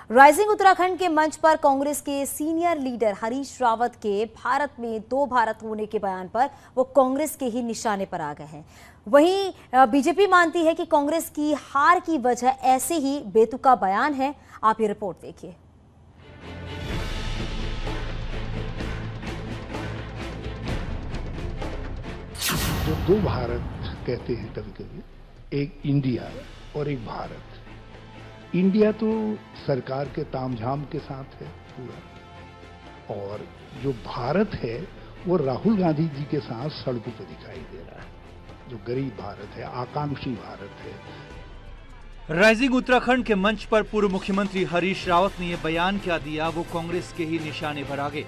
Rising Uttarakhand के मंच पर कांग्रेस के सीनियर लीडर हरीश रावत के भारत में दो भारत होने के बयान पर वो कांग्रेस के ही निशाने पर आ गए हैं। वहीं बीजेपी मानती है कि कांग्रेस की हार की वजह ऐसे ही बेतुका बयान है। आप ये रिपोर्ट देखिए। जो दो भारत कहते हैं कभी कभी, एक इंडिया और एक भारत। इंडिया तो सरकार के तामझाम के साथ है पूरा, और जो भारत है वो राहुल गांधी जी के साथ सड़कों पर दिखाई दे रहा है। जो गरीब भारत है, आकांक्षी भारत है। राइजिंग उत्तराखंड के मंच पर पूर्व मुख्यमंत्री हरीश रावत ने यह बयान क्या दिया, वो कांग्रेस के ही निशाने पर आ गए।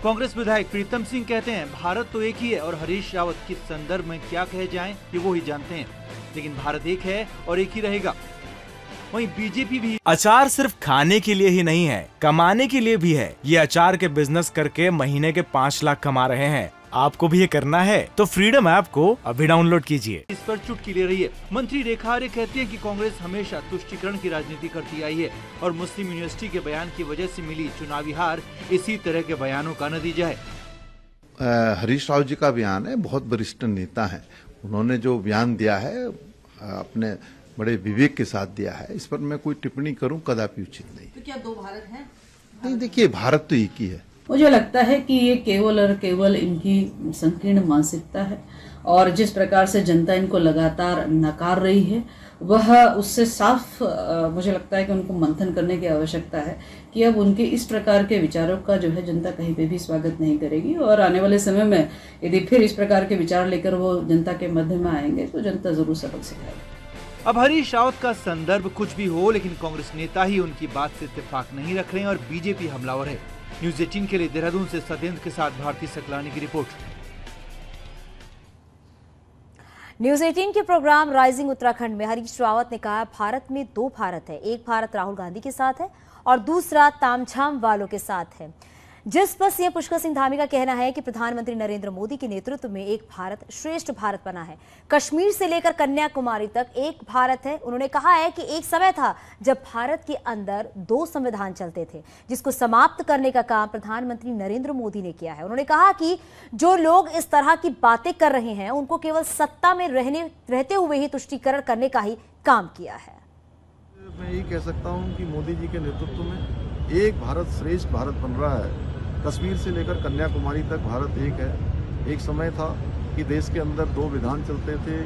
कांग्रेस विधायक प्रीतम सिंह कहते हैं भारत तो एक ही है और हरीश रावत किस संदर्भ में क्या कहे जाएं ये वो ही जानते हैं, लेकिन भारत एक है और एक ही रहेगा। वहीं बीजेपी भी अचार सिर्फ खाने के लिए ही नहीं है, कमाने के लिए भी है। ये अचार के बिजनेस करके महीने के 5 लाख कमा रहे हैं। आपको भी ये करना है तो फ्रीडम ऐप को अभी डाउनलोड कीजिए। इस पर चुटकी ले रही है। मंत्री रेखा आर्य कहती है कि कांग्रेस हमेशा तुष्टीकरण की राजनीति करती आई है और मुस्लिम यूनिवर्सिटी के बयान की वजह से मिली चुनावी हार इसी तरह के बयानों का नतीजा है। हरीश रावत जी का बयान है, बहुत वरिष्ठ नेता है। उन्होंने जो बयान दिया है अपने बड़े विवेक के साथ दिया है। इस पर मैं कोई टिप्पणी करूं कदापि उचित नहीं। तो क्या दो भारत हैं? नहीं, देखिए भारत तो एक ही है। मुझे लगता है कि ये केवल और केवल इनकी संकीर्ण मानसिकता है और जिस प्रकार से जनता इनको लगातार नकार रही है वह उससे साफ मुझे लगता है कि उनको मंथन करने की आवश्यकता है कि अब उनके इस प्रकार के विचारों का जो है जनता कहीं पे भी स्वागत नहीं करेगी और आने वाले समय में यदि फिर इस प्रकार के विचार लेकर वो जनता के मध्य में आएंगे तो जनता जरूर सबक सिखाएगी। अब हरीश रावत का संदर्भ कुछ भी हो, लेकिन कांग्रेस नेता ही उनकी बात से इत्तेफाक नहीं रख रहे हैं और बीजेपी हमलावर है। न्यूज़ 18 के लिए देहरादून से सत्येंद्र के साथ भारती सकलानी की रिपोर्ट। न्यूज़ 18 के प्रोग्राम राइजिंग उत्तराखंड में हरीश रावत ने कहा भारत में दो भारत है, एक भारत राहुल गांधी के साथ है और दूसरा तामझाम वालों के साथ है। जिस पर सीएम पुष्कर सिंह धामी का कहना है कि प्रधानमंत्री नरेंद्र मोदी के नेतृत्व में एक भारत श्रेष्ठ भारत बना है। कश्मीर से लेकर कन्याकुमारी तक एक भारत है। उन्होंने कहा है कि एक समय था जब भारत के अंदर 2 संविधान चलते थे, जिसको समाप्त करने का काम प्रधानमंत्री नरेंद्र मोदी ने किया है। उन्होंने कहा कि जो लोग इस तरह की बातें कर रहे हैं उनको केवल सत्ता में रहते हुए ही तुष्टीकरण करने का ही काम किया है। मैं यही कह सकता हूं कि मोदी जी के नेतृत्व में एक भारत श्रेष्ठ भारत बन रहा है। कश्मीर से लेकर कन्याकुमारी तक भारत एक है। एक समय था कि देश के अंदर 2 विधान चलते थे,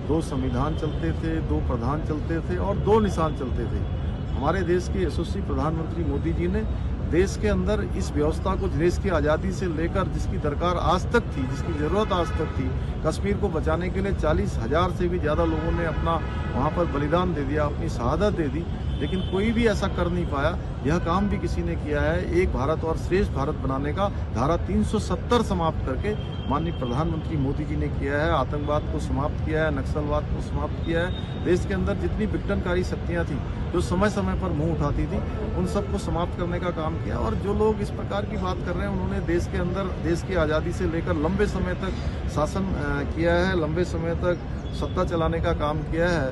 2 संविधान चलते थे, 2 प्रधान चलते थे और 2 निशान चलते थे। हमारे देश के यशस्वी प्रधानमंत्री मोदी जी ने देश के अंदर इस व्यवस्था को देश की आज़ादी से लेकर जिसकी दरकार आज तक थी, जिसकी ज़रूरत आज तक थी, कश्मीर को बचाने के लिए 40,000 से भी ज़्यादा लोगों ने अपना वहाँ पर बलिदान दे दिया, अपनी शहादत दे दी, लेकिन कोई भी ऐसा कर नहीं पाया। यह काम भी किसी ने किया है, एक भारत और श्रेष्ठ भारत बनाने का। धारा 370 समाप्त करके माननीय प्रधानमंत्री मोदी जी ने किया है। आतंकवाद को समाप्त किया है, नक्सलवाद को समाप्त किया है। देश के अंदर जितनी विघटनकारी शक्तियाँ थी जो समय समय पर मुंह उठाती थी, उन सबको समाप्त करने का काम किया। और जो लोग इस प्रकार की बात कर रहे हैं उन्होंने देश के अंदर देश की आज़ादी से लेकर लंबे समय तक शासन किया है, लंबे समय तक सत्ता चलाने का काम किया है,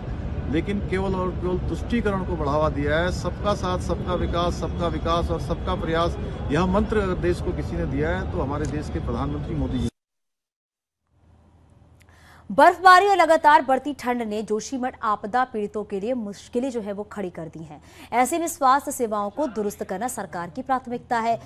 लेकिन केवल और केवल तुष्टीकरण को बढ़ावा दिया है। सबका साथ, सबका विकास और सबका प्रयास, यह मंत्र अगर देश को किसी ने दिया है तो हमारे देश के प्रधानमंत्री मोदी जी। बर्फबारी और लगातार बढ़ती ठंड ने जोशीमठ आपदा पीड़ितों के लिए मुश्किलें जो है वो खड़ी कर दी हैं। ऐसे में स्वास्थ्य सेवाओं को दुरुस्त करना सरकार की प्राथमिकता है।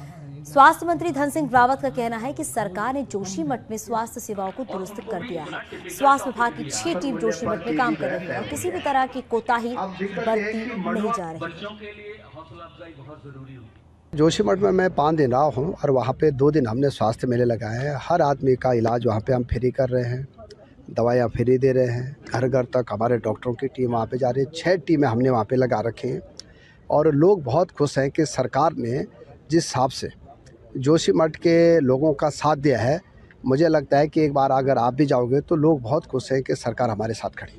स्वास्थ्य मंत्री धन सिंह रावत का कहना है कि सरकार ने जोशीमठ में स्वास्थ्य सेवाओं को दुरुस्त कर दिया है। स्वास्थ्य विभाग की 6 टीम जोशीमठ में काम कर रही है और किसी भी तरह की कोताही बरती नहीं जा रही। जोशीमठ में मैं 5 दिन रहा हूँ और वहाँ पे 2 दिन हमने स्वास्थ्य मेले लगाए हैं। हर आदमी का इलाज वहाँ पे हम फ्री कर रहे हैं, दवाइयाँ फ्री दे रहे हैं। घर घर तक हमारे डॉक्टरों की टीम वहाँ पे जा रही है। 6 टीमें हमने वहाँ पे लगा रखी हैं और लोग बहुत खुश हैं कि सरकार ने जिस हिसाब से जोशीमठ के लोगों का साथ दिया है, मुझे लगता है कि एक बार अगर आप भी जाओगे तो लोग बहुत खुश हैं कि सरकार हमारे साथ खड़ी है।